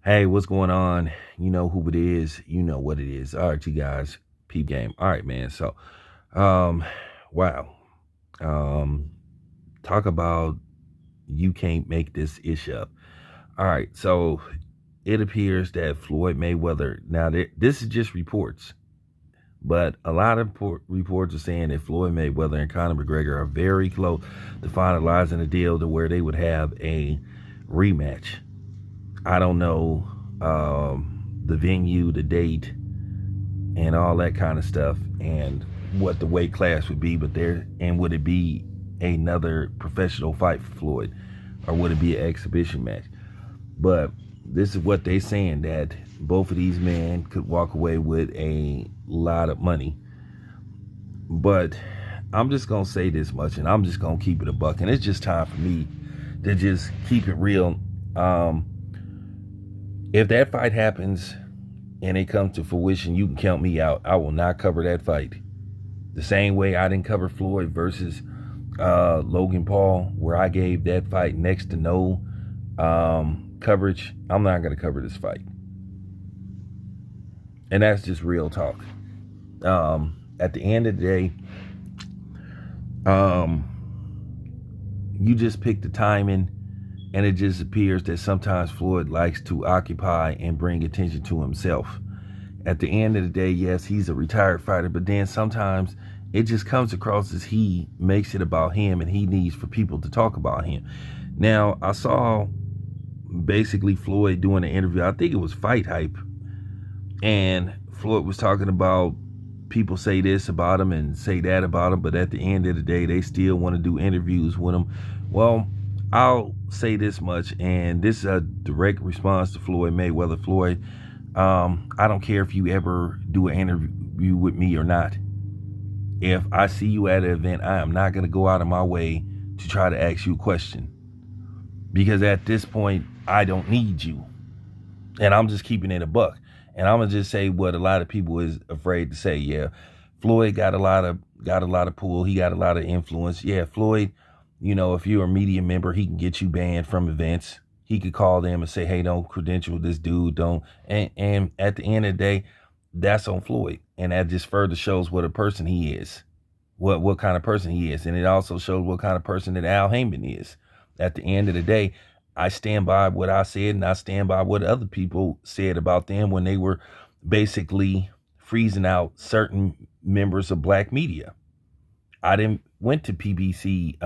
Hey, what's going on? You know who it is. You know what it is. All right, you guys. Peep game. All right, man. So, um, wow. Um, talk about you can't make this ish up. All right. So it appears that Floyd Mayweather. Now, this is just reports, but a lot of reports are saying that Floyd Mayweather and Conor McGregor are very close to finalizing a deal to where they would have a rematch. I don't know the venue, the date, and all that kind of stuff, and what the weight class would be. But there, and would it be another professional fight for Floyd, or would it be an exhibition match? But this is what they saying, that both of these men could walk away with a lot of money. But I'm just gonna say this much, and I'm just gonna keep it a buck, and it's just time for me to just keep it real. Um, if that fight happens and it comes to fruition, you can count me out. I will not cover that fight. The same way I didn't cover Floyd versus Logan Paul, where I gave that fight next to no coverage. I'm not going to cover this fight. And that's just real talk. At the end of the day, you just pick the timing, and it just appears that sometimes Floyd likes to occupy and bring attention to himself. At the end of the day, yes, he's a retired fighter, but then sometimes it just comes across as he makes it about him, and he needs for people to talk about him. Now, I saw basically Floyd doing an interview. I think it was Fight Hype, and Floyd was talking about people say this about him and say that about him, but at the end of the day, they still want to do interviews with him. Well, I'll say this much, and this is a direct response to Floyd Mayweather. Floyd, I don't care if you ever do an interview with me or not. If I see you at an event, I am not going to go out of my way to try to ask you a question, because at this point, I don't need you, and I'm just keeping it a buck. And I'm gonna just say what a lot of people is afraid to say. Yeah, Floyd got a lot of pull. He got a lot of influence. Yeah, Floyd, if you're a media member, he can get you banned from events. He could call them and say, hey, don't credential this dude, don't. And at the end of the day, that's on Floyd. And that just further shows what a person he is, what kind of person he is. And it also shows what kind of person that Al Heyman is. At the end of the day, I stand by what I said, and I stand by what other people said about them when they were basically freezing out certain members of black media. I didn't went to PBC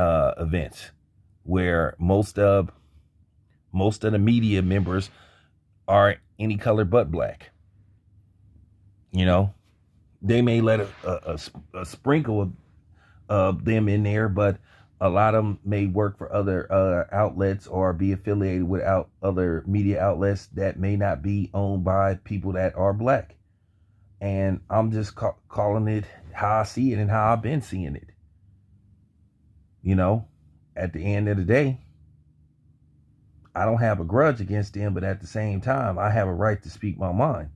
events where most of the media members are any color but black. They may let a sprinkle of them in there, but a lot of them may work for other outlets or be affiliated with other media outlets that may not be owned by people that are black. And I'm just calling it how I see it and how I've been seeing it. At the end of the day, I don't have a grudge against them, but at the same time, I have a right to speak my mind.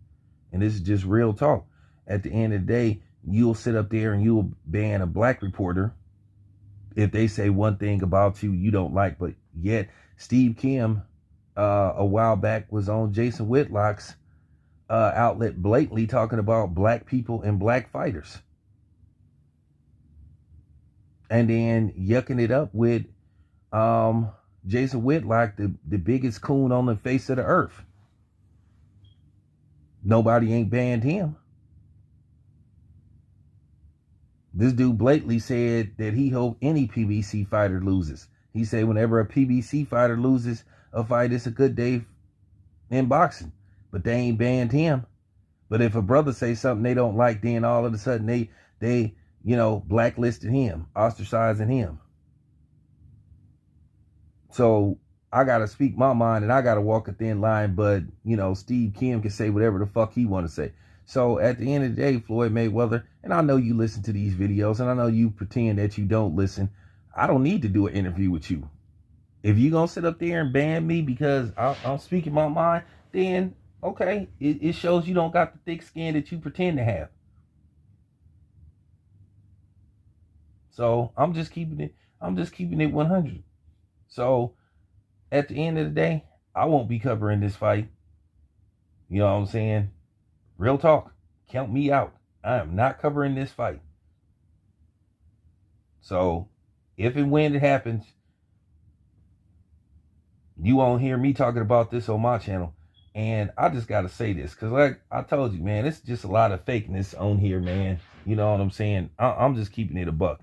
And this is just real talk. At the end of the day, you'll sit up there and you'll ban a black reporter if they say one thing about you you don't like. But yet Steve Kim a while back was on Jason Whitlock's outlet blatantly talking about black people and black fighters, and then yucking it up with Jason Whitlock, the biggest coon on the face of the earth. Nobody ain't banned him. This dude blatantly said that he hoped any PBC fighter loses. He said whenever a PBC fighter loses a fight, it's a good day in boxing. But they ain't banned him. But if a brother say something they don't like, then all of a sudden they blacklisted him, ostracizing him. So I gotta speak my mind and I gotta walk a thin line, but Steve Kim can say whatever the fuck he wanna say. So at the end of the day, Floyd Mayweather, and I know you listen to these videos, and I know you pretend that you don't listen. I don't need to do an interview with you. If you're going to sit up there and ban me because I'm speaking my mind, then okay, it shows you don't got the thick skin that you pretend to have. So I'm just keeping it 100. So at the end of the day, I won't be covering this fight. You know what I'm saying? Real talk. Count me out. I am not covering this fight. So, if and when it happens, you won't hear me talking about this on my channel. And I just got to say this, because like I told you, man, it's just a lot of fakeness on here, man. You know what I'm saying? I'm just keeping it a buck.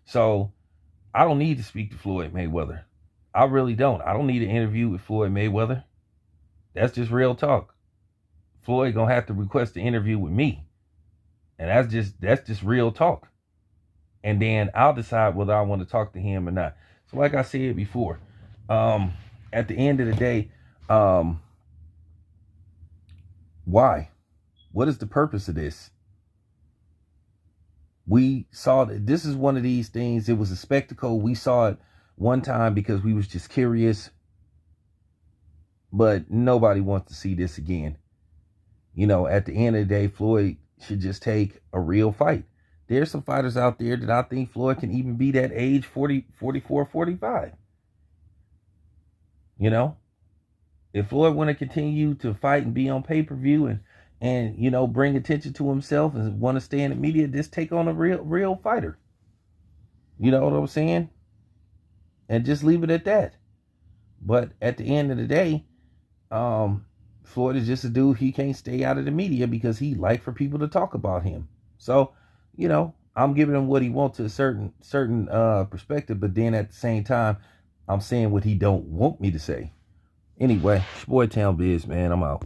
So, I don't need to speak to Floyd Mayweather. I really don't. I don't need an interview with Floyd Mayweather. That's just real talk. Floyd gonna have to request an interview with me. And that's just real talk. And then I'll decide whether I want to talk to him or not. So like I said before, at the end of the day, why? What is the purpose of this? We saw that this is one of these things. It was a spectacle. We saw it one time because we was just curious. But nobody wants to see this again. You know, at the end of the day, Floyd should just take a real fight. There's some fighters out there that I think Floyd can even be that age, 40, 44, 45. You know, if Floyd want to continue to fight and be on pay-per-view and you know, bring attention to himself and want to stay in the media, just take on a real fighter. You know what I'm saying? And just leave it at that. But at the end of the day, Floyd is just a dude. He can't stay out of the media because he like for people to talk about him. So, you know, I'm giving him what he wants to a certain perspective, but then at the same time, I'm saying what he don't want me to say. Anyway, it's your boy Town Biz, man. I'm out.